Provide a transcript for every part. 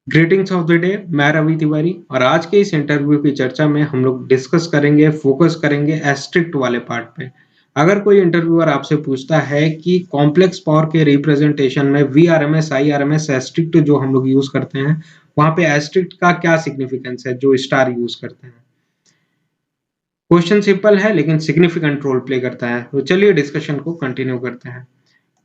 Greetings of the day, मैं रवि तिवारी और आज के इस इंटरव्यू की चर्चा में हम लोग डिस्कस करेंगे, फोकस करेंगे एस्ट्रिक्ट वाले पार्ट पे। अगर कोई इंटरव्यूअर आपसे पूछता है कि कॉम्प्लेक्स पावर के रिप्रेजेंटेशन में वीआरएमएस, आईआरएमएस, एस्ट्रिक्ट जो हम लोग यूज करते हैं, वहां पे एस्ट्रिक्ट का क्या सिग्निफिकेंस है जो स्टार यूज करते हैं। क्वेश्चन सिंपल है लेकिन सिग्निफिकेंट रोल प्ले करता है। तो चलिए डिस्कशन को कंटिन्यू करते हैं।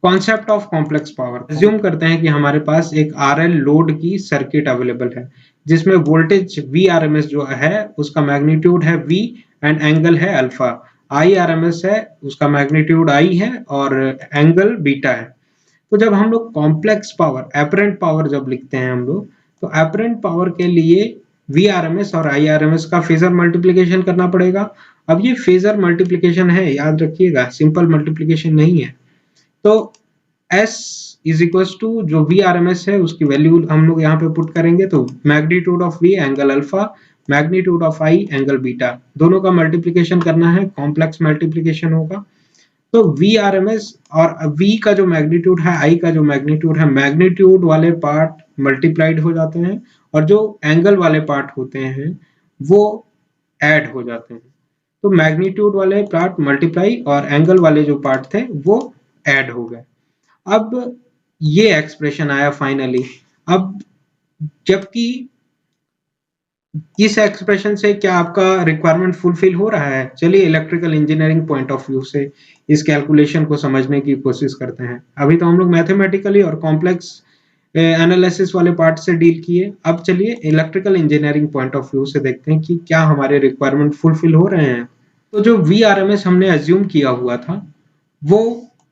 Concept of complex power, assume करते हैं कि हमारे पास एक आरएल लोड की सर्किट अवेलेबल है जिसमें वोल्टेज वी आरएमएस जो है उसका मैग्नीट्यूड है वी एंड एंगल है अल्फा, आई आरएमएस है उसका मैग्नीट्यूड आई है और एंगल बीटा है। तो जब हम लोग कॉम्प्लेक्स पावर, एपरेंट पावर जब लिखते हैं हम लोग, तो एपरेंट पावर के लिए वी आरएमएस और आई आरएमएस का फेजर मल्टीप्लीकेशन करना पड़ेगा। अब ये फेजर मल्टीप्लीकेशन है, याद रखिएगा, सिंपल मल्टीप्लीकेशन नहीं है। तो S इज इक्वल्स टू जो वी आर एम एस है उसकी वैल्यू हम लोग यहाँ पे पुट करेंगे, तो magnitude of V angle alpha, magnitude of I angle beta, दोनों का मल्टीप्लीकेशन करना है, कॉम्प्लेक्स मल्टीप्लीकेशन होगा। तो वी आर एम एस और V का जो मैग्नीट्यूड है, I का जो मैग्नीट्यूड है, मैग्नीट्यूड वाले पार्ट मल्टीप्लाइड हो जाते हैं और जो एंगल वाले पार्ट होते हैं वो ऐड हो जाते हैं। तो मैग्नीट्यूड वाले पार्ट मल्टीप्लाई और एंगल वाले जो पार्ट थे वो ऐड हो गए। अब ये एक्सप्रेशन आया फाइनली। अब जबकि इस एक्सप्रेशन से क्या आपका रिक्वायरमेंट फुलफिल हो रहा है? चलिए electrical engineering point of view से इस कैलकुलेशन को समझने की कोशिश करते हैं। अभी तो हम लोग मैथमेटिकली और कॉम्प्लेक्स एनालिसिस वाले पार्ट से डील किए, अब चलिए electrical engineering point of view से देखते हैं कि क्या हमारे रिक्वायरमेंट फुलफिल हो रहे हैं। तो जो वी आर एम एस हमने एज्यूम किया हुआ था वो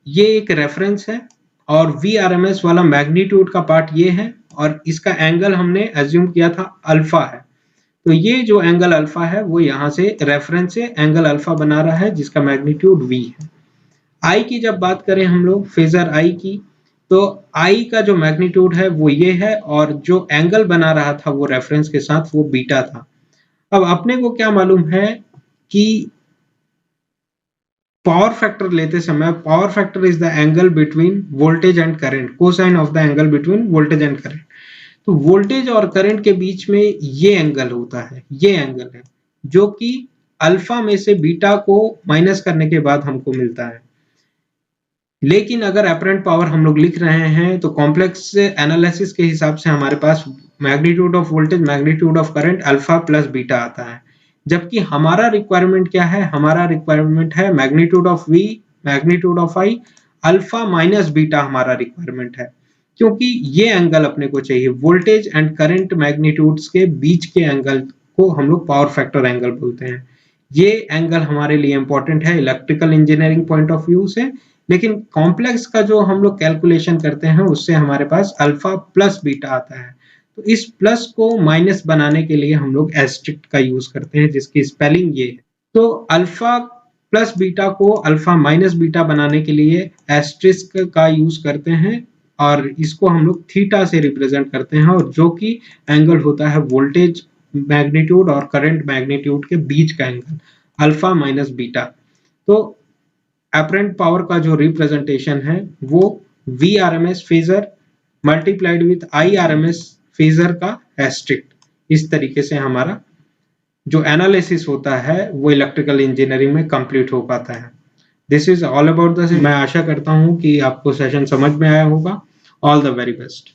ये एक रेफरेंस है और वी आर एम एस वाला मैग्नीट्यूड का पार्ट ये है और इसका एंगल हमने एज्यूम किया था अल्फा है। तो ये जो एंगल अल्फा है वो यहाँ से रेफरेंस से एंगल अल्फा बना रहा है जिसका मैग्नीट्यूड वी है। आई की जब बात करें हम लोग, फेजर आई की, तो आई का जो मैग्नीट्यूड है वो ये है और जो एंगल बना रहा था वो रेफरेंस के साथ वो बीटा था। अब अपने को क्या मालूम है कि पावर फैक्टर लेते समय power factor is the angle between voltage and current, cosine of the angle between voltage and current. तो वोल्टेज और करंट के बीच में ये एंगल होता है, ये एंगल है जो कि अल्फा में से बीटा को माइनस करने के बाद हमको मिलता है। लेकिन अगर अपरेंट पावर हम लोग लिख रहे हैं तो कॉम्प्लेक्स एनालिसिस के हिसाब से हमारे पास magnitude of voltage, magnitude of current alpha plus beta आता है। जबकि हमारा रिक्वायरमेंट क्या है? हमारा रिक्वायरमेंट है magnitude of V, magnitude of I, alpha minus beta हमारा रिक्वायरमेंट है। क्योंकि ये एंगल अपने को चाहिए, वोल्टेज एंड करंट मैग्नीट्यूड्स के बीच के एंगल को हम लोग पावर फैक्टर एंगल बोलते हैं। ये एंगल हमारे लिए इंपॉर्टेंट है electrical engineering point of view से। लेकिन कॉम्प्लेक्स का जो हम लोग कैलकुलेशन करते हैं उससे हमारे पास अल्फा प्लस बीटा आता है। तो इस प्लस को माइनस बनाने के लिए हम लोग एस्ट्रिक्ट का यूज करते हैं जिसकी स्पेलिंग ये है। तो अल्फा प्लस बीटा को अल्फा माइनस बीटा बनाने के लिए एस्ट्रिस्क का यूज करते हैं और इसको हम लोग थीटा से रिप्रेजेंट करते हैं और जो कि एंगल होता है वोल्टेज मैग्नीट्यूड और करंट मैग्नीट्यूड के बीच का एंगल, अल्फा माइनस बीटा। तो अपरेंट पावर का जो रिप्रेजेंटेशन है वो V R M S phasor multiplied with I R M S phasor का एस्ट्रिक्ट, इस तरीके से हमारा जो एनालिसिस होता है वो इलेक्ट्रिकल इंजीनियरिंग में कंप्लीट हो पाता है। This is all about the. मैं आशा करता हूँ कि आपको सेशन समझ में आया होगा। All the very best.